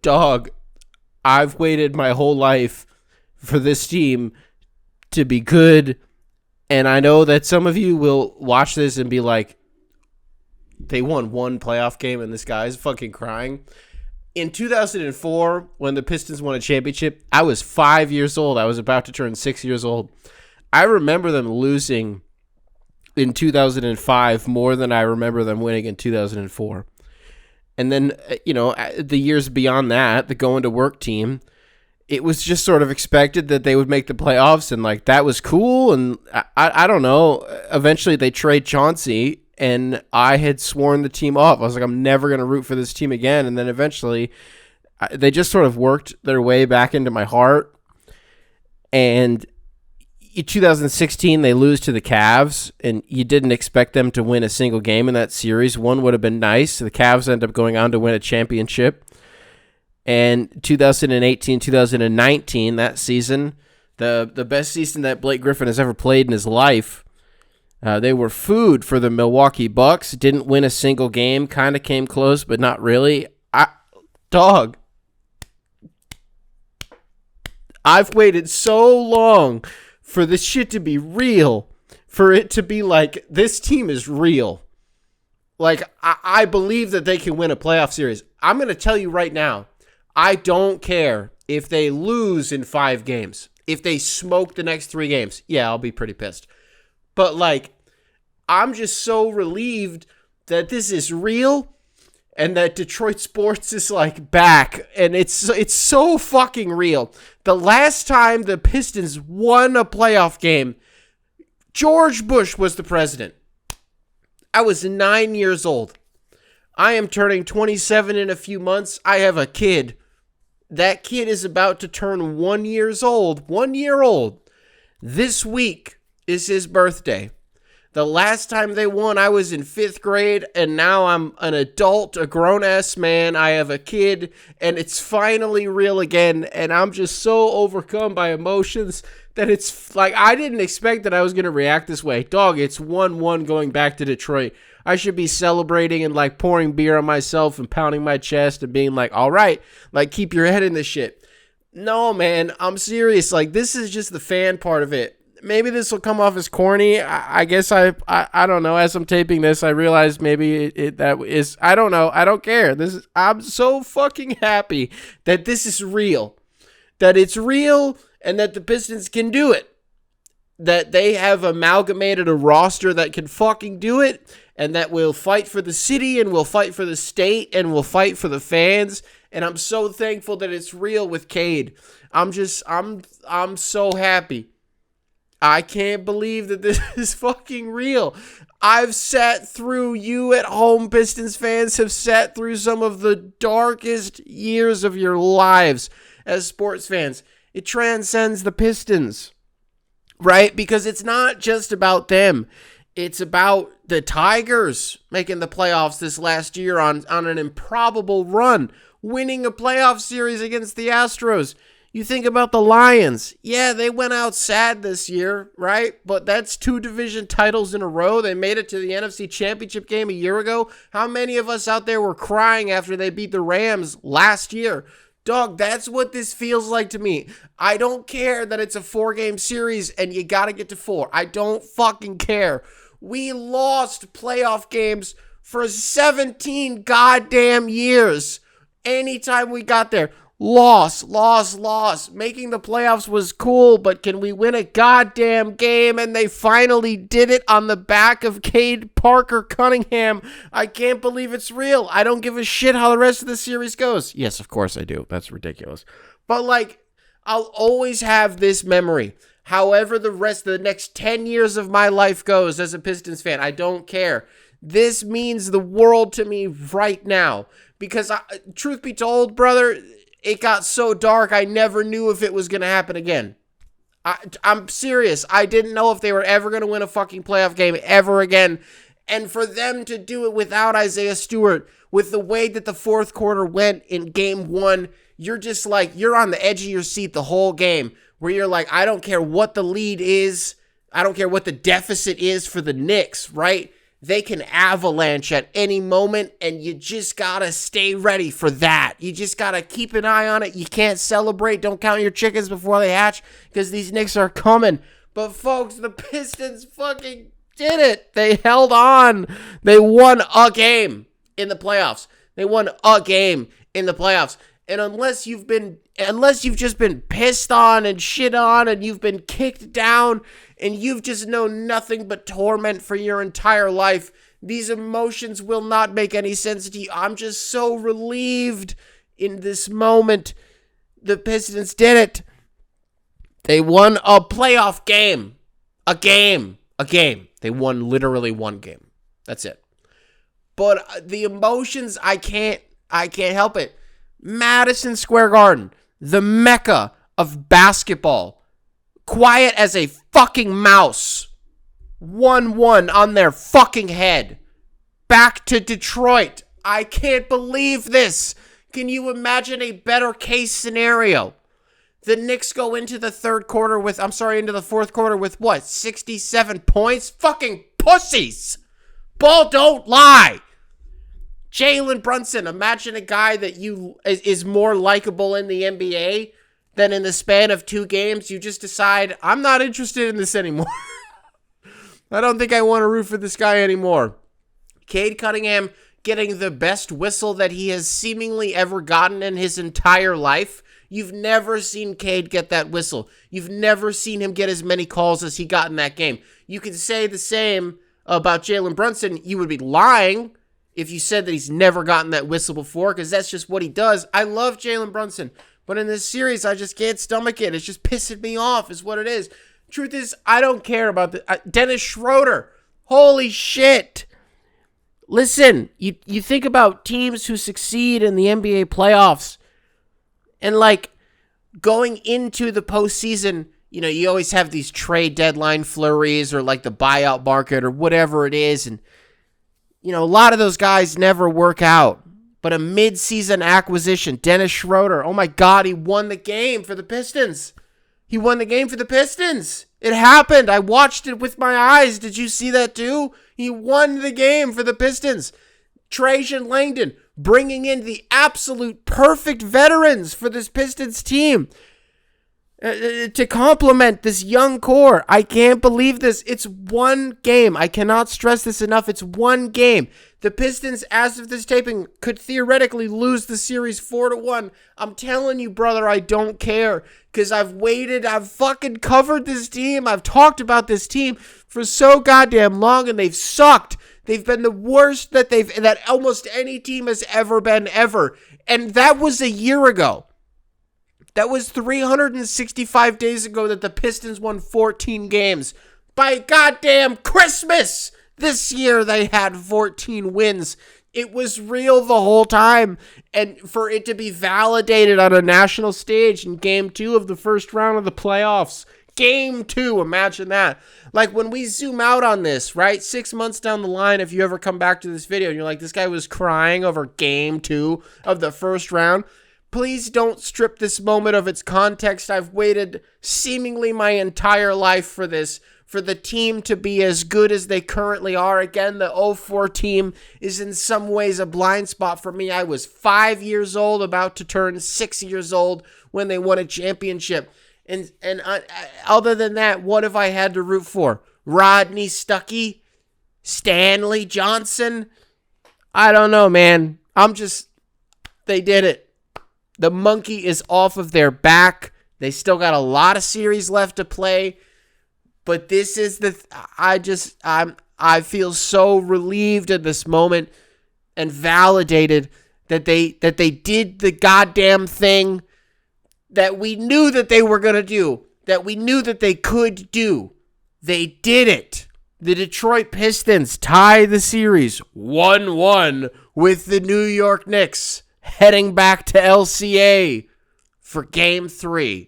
dog, I've waited my whole life for this team to be good. And I know that some of you will watch this and be like, they won one playoff game and this guy's fucking crying. In 2004, when the Pistons won a championship, I was 5 years old. I was about to turn 6 years old. I remember them losing in 2005 more than I remember them winning in 2004. And then, the years beyond that, the going to work team, it was just sort of expected that they would make the playoffs, and like that was cool. And I don't know. Eventually, they trade Chauncey, and I had sworn the team off. I was like, I'm never going to root for this team again. And then eventually, they just sort of worked their way back into my heart. And in 2016, they lose to the Cavs, and you didn't expect them to win a single game in that series. One would have been nice. The Cavs end up going on to win a championship. And 2018, 2019, that season, the best season that Blake Griffin has ever played in his life, they were food for the Milwaukee Bucks. Didn't win a single game. Kind of came close, but not really. I've waited so long for this shit to be real, for it to be like, this team is real. Like, I believe that they can win a playoff series. I'm going to tell you right now, I don't care if they lose in 5 games. If they smoke the next 3 games, yeah, I'll be pretty pissed. But, like, I'm just so relieved that this is real and that Detroit sports is, like, back. And it's so fucking real. The last time the Pistons won a playoff game, George Bush was the president. I was 9 years old. I am turning 27 in a few months. I have a kid. That kid is about to turn 1 year old. 1 year old. This week is his birthday. The last time they won, I was in 5th grade, and now I'm an adult, a grown-ass man. I have a kid, and it's finally real again, and I'm just so overcome by emotions that it's like, I didn't expect that I was going to react this way. Dog, it's 1-1 going back to Detroit. I should be celebrating and, like, pouring beer on myself and pounding my chest and being like, all right, like, keep your head in this shit. No, man, I'm serious. Like, this is just the fan part of it. Maybe this will come off as corny. I guess I don't know. As I'm taping this, I realized maybe that is, I don't know. I don't care. I'm so fucking happy that this is real. That it's real and that the Pistons can do it. That they have amalgamated a roster that can fucking do it, and that will fight for the city and will fight for the state and will fight for the fans. And I'm so thankful that it's real with Cade. I'm so happy. I can't believe that this is fucking real. I've sat through, you at home Pistons fans have sat through some of the darkest years of your lives as sports fans. It transcends the Pistons, right? Because it's not just about them. It's about the Tigers making the playoffs this last year on an improbable run, winning a playoff series against the Astros. You think about the Lions. Yeah, they went out sad this year, right? But that's 2 division titles in a row. They made it to the NFC Championship game a year ago. How many of us out there were crying after they beat the Rams last year? Dog, that's what this feels like to me. I don't care that it's a 4-game series and you got to get to 4. I don't fucking care. We lost playoff games for 17 goddamn years. Anytime we got there. Loss. Making the playoffs was cool, but can we win a goddamn game? And they finally did it on the back of Cade Parker Cunningham. I can't believe it's real. I don't give a shit how the rest of the series goes. Yes, of course I do. That's ridiculous. But, like, I'll always have this memory. However the rest of the next 10 years of my life goes as a Pistons fan, I don't care. This means the world to me right now. Because, truth be told, brother, it got so dark, I never knew if it was going to happen again. I'm serious. I didn't know if they were ever going to win a fucking playoff game ever again. And for them to do it without Isaiah Stewart, with the way that the fourth quarter went in game 1, you're just like, you're on the edge of your seat the whole game, where you're like, I don't care what the lead is. I don't care what the deficit is for the Knicks, right? they can avalanche at any moment, and you just gotta stay ready for that. You just gotta keep an eye on it. You can't celebrate. Don't count your chickens before they hatch, because these Knicks are coming. But folks, the Pistons fucking did it. They held on. They won a game in the playoffs. They won a game in the playoffs. And unless you've just been pissed on and shit on, and you've been kicked down, and you've just known nothing but torment for your entire life, these emotions will not make any sense to you. I'm just so relieved in this moment. The Pistons did it. They won a playoff game. A game. They won literally one game. That's it. But the emotions, I can't help it. Madison Square Garden, the mecca of basketball, quiet as a fucking mouse. 1-1 on their fucking head. Back to Detroit. I can't believe this. Can you imagine a better case scenario? The Knicks go into the fourth quarter with what? 67 points? Fucking pussies. Ball don't lie. Jalen Brunson, imagine a guy that is more likable in the NBA than in the span of 2 games. You just decide, I'm not interested in this anymore. I don't think I want to root for this guy anymore. Cade Cunningham getting the best whistle that he has seemingly ever gotten in his entire life. You've never seen Cade get that whistle. You've never seen him get as many calls as he got in that game. You can say the same about Jalen Brunson. You would be lying if you said that he's never gotten that whistle before, because that's just what he does. I love Jalen Brunson, but in this series, I just can't stomach it. It's just pissing me off is what it is. Truth is, I don't care about Dennis Schroeder. Holy shit. Listen, you think about teams who succeed in the NBA playoffs, and like going into the postseason, you always have these trade deadline flurries or like the buyout market or whatever it is, and a lot of those guys never work out. But a mid-season acquisition, Dennis Schroeder, oh my God, he won the game for the Pistons. He won the game for the Pistons. It happened. I watched it with my eyes. Did you see that too? He won the game for the Pistons. Trajan Langdon bringing in the absolute perfect veterans for this Pistons team to complement this young core. I can't believe this. It's one game. I cannot stress this enough. It's one game. The Pistons, as of this taping, could theoretically lose the series 4-1. I'm telling you, brother, I don't care, because I've waited. I've fucking covered this team. I've talked about this team for so goddamn long, and they've sucked. They've been the worst that almost any team has ever been, ever. And that was a year ago. That was 365 days ago that the Pistons won 14 games. By goddamn Christmas, this year they had 14 wins. It was real the whole time. And for it to be validated on a national stage in Game 2 of the first round of the playoffs. Game 2, imagine that. Like when we zoom out on this, right? 6 months down the line, if you ever come back to this video and you're like, this guy was crying over Game 2 of the first round. Please don't strip this moment of its context. I've waited seemingly my entire life for this, for the team to be as good as they currently are. Again, the 0-4 team is in some ways a blind spot for me. I was 5 years old, about to turn 6 years old when they won a championship. And other than that, what have I had to root for? Rodney Stuckey? Stanley Johnson? I don't know, man. They did it. The monkey is off of their back. They still got a lot of series left to play. But this is I feel so relieved in this moment and validated that they did the goddamn thing that we knew that they were going to do, that we knew that they could do. They did it. The Detroit Pistons tie the series 1-1 with the New York Knicks, heading back to LCA for Game 3.